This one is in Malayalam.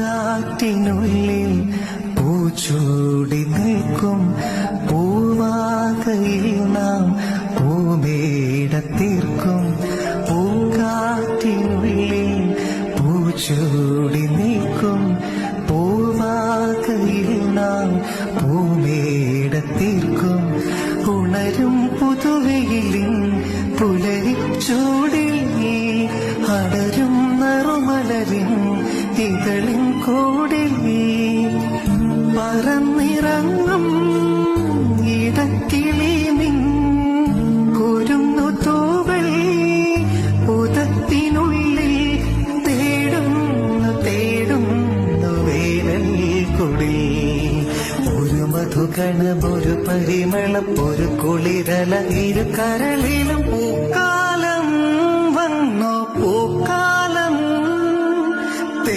പൂങ്കാറ്റിനുള്ളിൽ പൂച്ചൂടി നിൽക്കും പൂവാകയിൽ നാം പൂമേടത്തീർക്കും. പൂങ്കാറ്റിനുള്ളിൽ പൂച്ചൂടി നിൽക്കും പൂവാകയിൽ നാം പൂമേടത്തീർക്കും. ഉണരും പുതുവെയിലിൻ പുലരിച്ചൂടിൽ അടരും നറുമലരിൻ ഇതളിൻ കൂടിൽ പറന്നിറങ്ങും ഇടക്കിളി നിൻ കുരുന്നു തൂവൽ ഉദത്തിനുള്ളിൽ തേടുന്നു വേനൽ കുടിൽ. ഒരു മധുകണം ഒരു പരിമളം ഒരു കുളിരല ഇരു കരളിലും പൂക്കാ